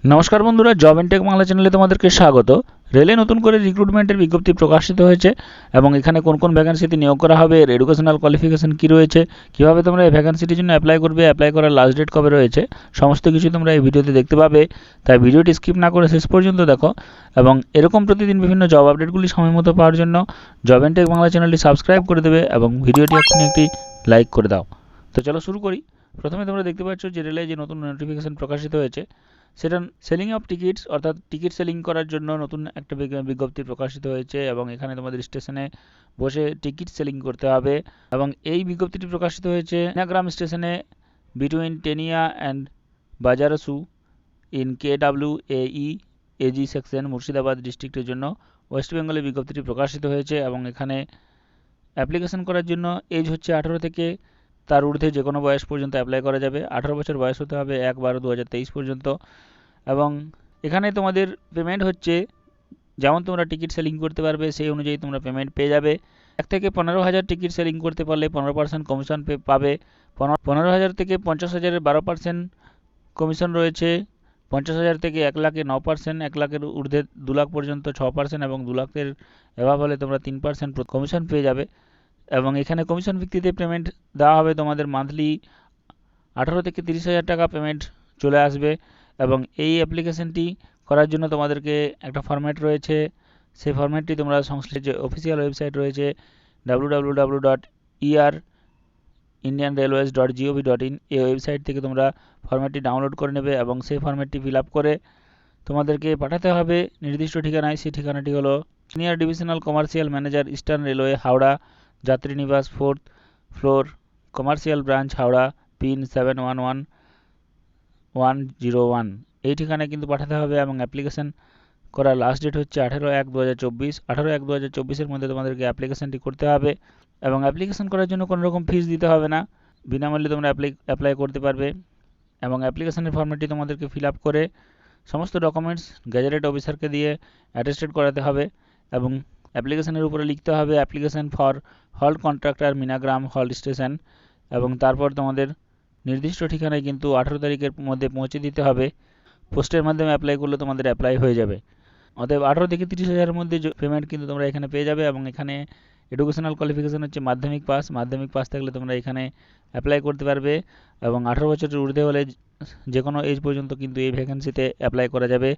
নমস্কার বন্ধুরা, job and take Bangla চ্যানেলে তোমাদেরকে স্বাগত। রেলে নতুন করে রিক্রুটমেন্টের বিজ্ঞপ্তি প্রকাশিত হয়েছে এবং এখানে কোন কোন ভ্যাকেন্সিতে নিয়োগ করা হবে, এর এডুকেশনাল কোয়ালিফিকেশন কী রয়েছে, কীভাবে তোমরা এই ভ্যাকেন্সিটির জন্য অ্যাপ্লাই করবে, অ্যাপ্লাই করার লাস্ট ডেট কবে রয়েছে, সমস্ত কিছু তোমরা এই ভিডিওতে দেখতে পাবে। তাই ভিডিওটি স্কিপ না করে শেষ পর্যন্ত দেখো এবং এরকম প্রতিদিন বিভিন্ন জব আপডেটগুলি সময় মতো পাওয়ার জন্য জব এন্ড টেক বাংলা চ্যানেলটি সাবস্ক্রাইব করে দেবে এবং ভিডিওটি এক্ষুনি একটি লাইক করে দাও। তো চলো শুরু করি। প্রথমে তোমরা দেখতে পাচ্ছ যে রেলে যে নতুন নোটিফিকেশন প্রকাশিত হয়েছে সেটা সেলিং অফ টিকিটস, অর্থাৎ টিকিট সেলিং করার জন্য নতুন একটা বিজ্ঞপ্তি প্রকাশিত হয়েছে এবং এখানে তোমাদের স্টেশনে বসে টিকিট সেলিং করতে হবে। এবং এই বিজ্ঞপ্তিটি প্রকাশিত হয়েছে নাগ্রাম স্টেশনে বিটুইন টেনিয়া অ্যান্ড বাজারসু in KWAE AG section Murshidabad ডিস্ট্রিক্টের জন্য ওয়েস্ট বেঙ্গলে বিজ্ঞপ্তিটি প্রকাশিত হয়েছে। এবং এখানে অ্যাপ্লিকেশন করার জন্য এজ হচ্ছে 18 থেকে তার ঊর্ধ্বে যে কোনো বয়স পর্যন্ত অ্যাপ্লাই করা যাবে। 18 বছর বয়স হতে হবে 1/12/2023 পর্যন্ত। এবং এখানে তোমাদের পেমেন্ট হচ্ছে, যেমন তোমরা টিকিট সেলিং করতে পারবে সেই অনুযায়ী তোমরা পেমেন্ট পেয়ে যাবে। 1 থেকে 15,000 টিকিট সেলিং করতে পারলে 15% কমিশন পাবে। 15,000 থেকে 50,000-এর 12% কমিশন রয়েছে। 50,000 থেকে 1 লাখে 9%, 1 লাখের ঊর্ধ্বে 2 লাখ পর্যন্ত 6% এবং 2 লাখের এভাব হলে তোমরা 3% কমিশন পেয়ে যাবে। এবং এখানে কমিশন ভিত্তিতে পেমেন্ট দেওয়া হবে তোমাদের মান্থলি 18 থেকে 30,000 টাকা পেমেন্ট চলে আসবে। এবং এই অ্যাপ্লিকেশনটি করার জন্য তোমাদেরকে একটা ফরম্যাট রয়েছে, সেই ফরম্যাটটি তোমরা সংশ্লিষ্ট যে অফিসিয়াল ওয়েবসাইট রয়েছে www.erindianrailways.gov.in এই ওয়েবসাইট থেকে তোমরা ফরম্যাটটি ডাউনলোড করে নেবে এবং সেই ফরম্যাটটি ফিল আপ করে তোমাদেরকে পাঠাতে হবে নির্দিষ্ট ঠিকানায়। সেই ঠিকানাটি হলো senior divisional commercial manager, eastern railway, Howrah, যাত্রী নিবাস, 4th floor, commercial branch, Howrah, pin 711101। এই ঠিকানায় কিন্তু পাঠাতে হবে। এবং অ্যাপ্লিকেশন করার লাস্ট ডেট হচ্ছে 18/1/2024। 18/1/2024-এর মধ্যে তোমাদেরকে অ্যাপ্লিকেশনটি করতে হবে। এবং অ্যাপ্লিকেশন করার জন্য কোনো রকম ফিস দিতে হবে না, বিনামূল্যে তোমরা অ্যাপ্লাই করতে পারবে। এবং অ্যাপ্লিকেশনের ফর্মেটটি তোমাদেরকে ফিল আপ করে সমস্ত ডকুমেন্টস গ্যাজেটেড অফিসারকে দিয়ে অ্যাটেস্টেড করাতে হবে। এবং অ্যাপ্লিকেশনের উপরে লিখতে হবে application for halt contractor Minagram halt station. এবং তারপর তোমাদের নির্দিষ্ট ঠিকানায় কিন্তু 18 তারিখের মধ্যে পৌঁছে দিতে হবে। পোস্টের মাধ্যমে অ্যাপ্লাই করলে তোমাদের অ্যাপ্লাই হয়ে যাবে। অতএব 18 থেকে 30,000-এর মধ্যে পেমেন্ট কিন্তু তোমরা এখানে পেয়ে যাবে। এবং এখানে এডুকেশনাল কোয়ালিফিকেশন হচ্ছে মাধ্যমিক পাস। মাধ্যমিক পাস থাকলে তোমরা এখানে অ্যাপ্লাই করতে পারবে। এবং 18 বছরের ঊর্ধ্বে হলে যে কোনো এজ পর্যন্ত কিন্তু এই ভ্যাকেন্সিতে অ্যাপ্লাই করা যাবে।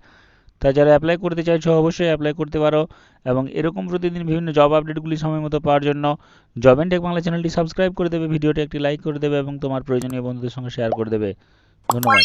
তাই যারা অ্যাপ্লাই করতে চাইছো অবশ্যই অ্যাপ্লাই করতে পারো। এবং এরকম প্রতিদিন বিভিন্ন জব আপডেটগুলি সময় মতো পাওয়ার জন্য জব এন্ড টেক বাংলা চ্যানেলটি সাবস্ক্রাইব করে দেবে, ভিডিওটি একটি লাইক করে দেবে এবং তোমার প্রয়োজনীয় বন্ধুদের সঙ্গে শেয়ার করে দেবে। ধন্যবাদ।